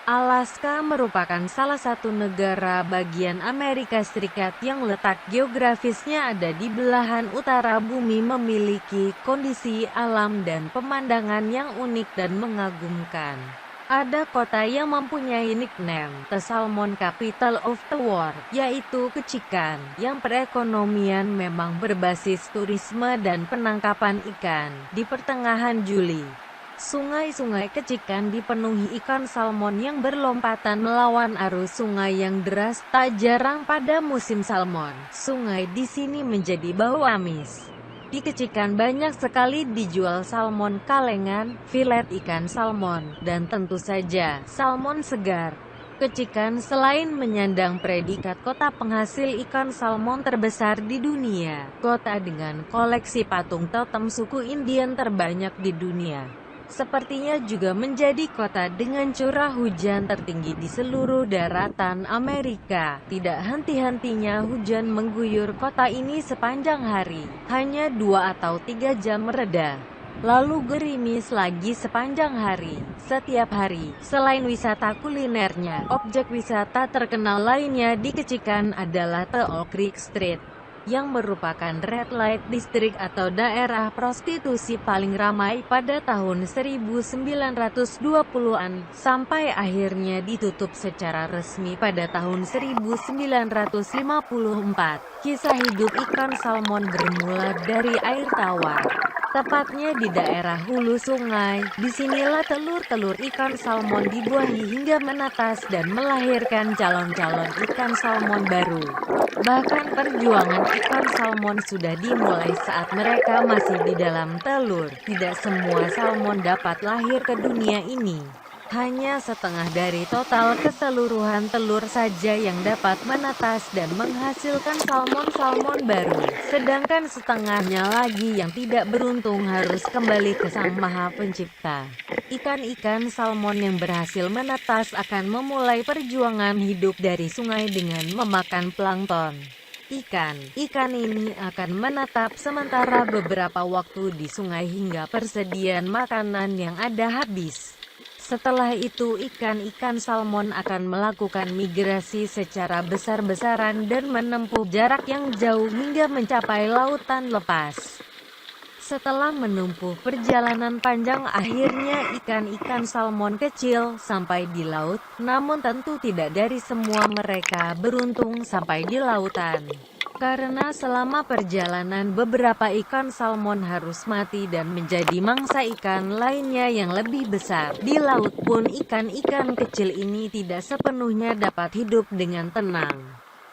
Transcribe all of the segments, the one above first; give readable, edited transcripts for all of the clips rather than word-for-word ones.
Alaska merupakan salah satu negara bagian Amerika Serikat yang letak geografisnya ada di belahan utara bumi, memiliki kondisi alam dan pemandangan yang unik dan mengagumkan. Ada kota yang mempunyai nickname The Salmon Capital of the World, yaitu Ketchikan, yang perekonomian memang berbasis turisme dan penangkapan ikan. Di pertengahan Juli, sungai-sungai Ketchikan dipenuhi ikan salmon yang berlompatan melawan arus sungai yang deras. Tak jarang pada musim salmon, sungai di sini menjadi bau amis. Di Ketchikan banyak sekali dijual salmon kalengan, filet ikan salmon, dan tentu saja, salmon segar. Ketchikan selain menyandang predikat kota penghasil ikan salmon terbesar di dunia, kota dengan koleksi patung totem suku Indian terbanyak di dunia, sepertinya juga menjadi kota dengan curah hujan tertinggi di seluruh daratan Amerika. Tidak henti-hentinya hujan mengguyur kota ini sepanjang hari, hanya 2 atau 3 jam mereda, lalu gerimis lagi sepanjang hari. Setiap hari, selain wisata kulinernya, objek wisata terkenal lainnya di Ketchikan adalah The Oak Creek Street, yang merupakan red light district atau daerah prostitusi paling ramai pada tahun 1920-an, sampai akhirnya ditutup secara resmi pada tahun 1954. Kisah hidup ikan salmon bermula dari air tawar, tepatnya di daerah hulu sungai. Disinilah telur-telur ikan salmon dibuahi hingga menetas dan melahirkan calon-calon ikan salmon baru. Bahkan perjuangan ikan salmon sudah dimulai saat mereka masih di dalam telur. Tidak semua salmon dapat lahir ke dunia ini. Hanya setengah dari total keseluruhan telur saja yang dapat menetas dan menghasilkan salmon-salmon baru. Sedangkan setengahnya lagi yang tidak beruntung harus kembali ke Sang Maha Pencipta. Ikan-ikan salmon yang berhasil menetas akan memulai perjuangan hidup dari sungai dengan memakan plankton. Ikan ini akan menetap sementara beberapa waktu di sungai hingga persediaan makanan yang ada habis. Setelah itu ikan-ikan salmon akan melakukan migrasi secara besar-besaran dan menempuh jarak yang jauh hingga mencapai lautan lepas. Setelah menempuh perjalanan panjang, akhirnya ikan-ikan salmon kecil sampai di laut, namun tentu tidak dari semua mereka beruntung sampai di lautan. Karena selama perjalanan beberapa ikan salmon harus mati dan menjadi mangsa ikan lainnya yang lebih besar. Di laut pun ikan-ikan kecil ini tidak sepenuhnya dapat hidup dengan tenang.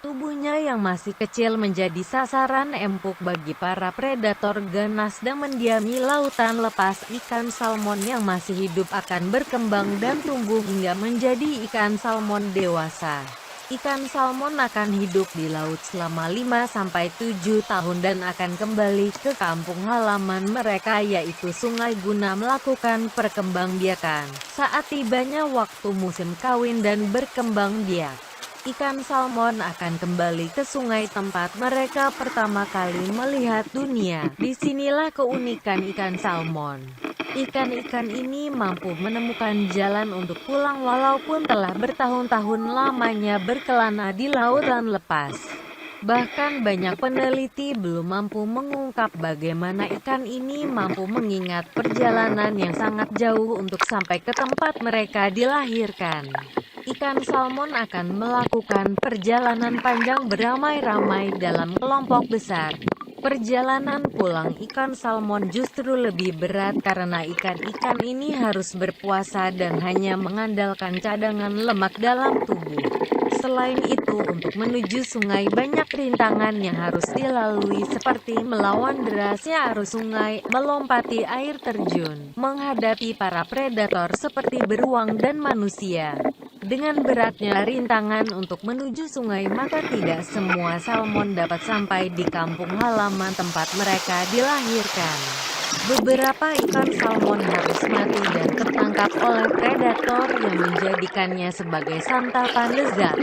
Tubuhnya yang masih kecil menjadi sasaran empuk bagi para predator ganas dan mendiami lautan lepas. Ikan salmon yang masih hidup akan berkembang dan tumbuh hingga menjadi ikan salmon dewasa. Ikan salmon akan hidup di laut selama 5-7 tahun dan akan kembali ke kampung halaman mereka, yaitu sungai, guna melakukan perkembangbiakan. Saat tibanya waktu musim kawin dan berkembang biak, ikan salmon akan kembali ke sungai tempat mereka pertama kali melihat dunia. Disinilah keunikan ikan salmon. Ikan-ikan ini mampu menemukan jalan untuk pulang walaupun telah bertahun-tahun lamanya berkelana di lautan lepas. Bahkan banyak peneliti belum mampu mengungkap bagaimana ikan ini mampu mengingat perjalanan yang sangat jauh untuk sampai ke tempat mereka dilahirkan. Ikan salmon akan melakukan perjalanan panjang beramai-ramai dalam kelompok besar. Perjalanan pulang ikan salmon justru lebih berat karena ikan-ikan ini harus berpuasa dan hanya mengandalkan cadangan lemak dalam tubuh. Selain itu, untuk menuju sungai banyak rintangan yang harus dilalui, seperti melawan derasnya arus sungai, melompati air terjun, menghadapi para predator seperti beruang dan manusia. Dengan beratnya rintangan untuk menuju sungai, maka tidak semua salmon dapat sampai di kampung halaman tempat mereka dilahirkan. Beberapa ikan salmon harus mati dan tertangkap oleh predator yang menjadikannya sebagai santapan lezat.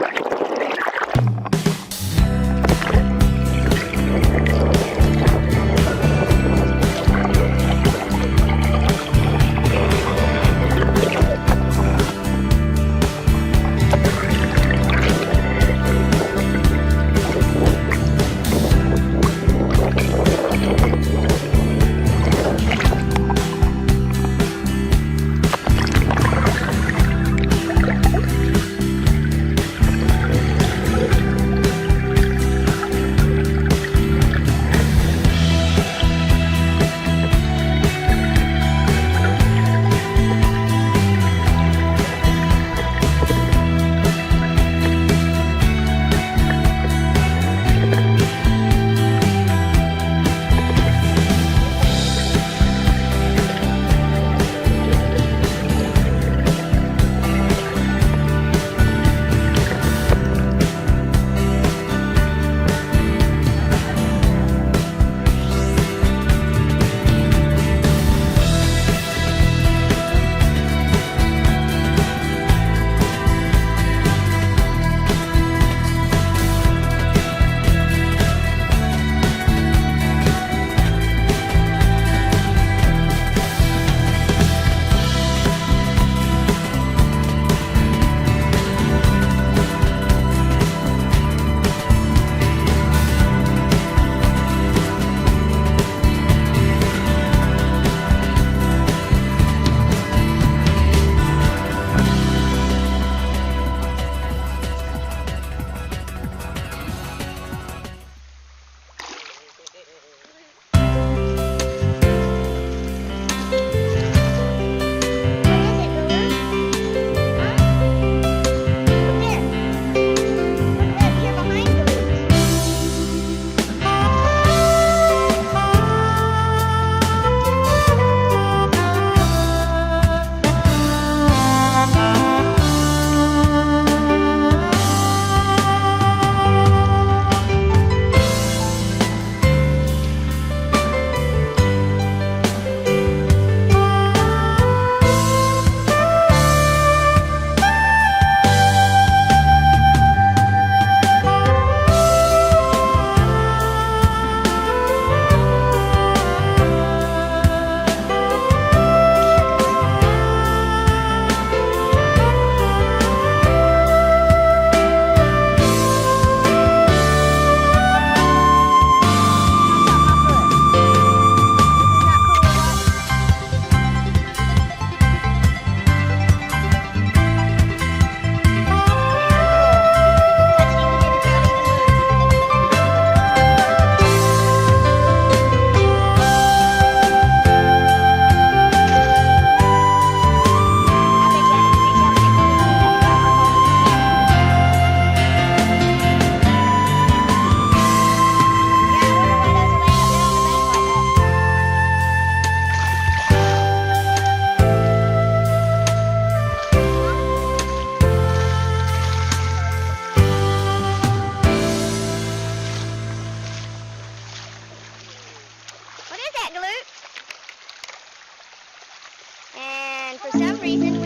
And for some reason,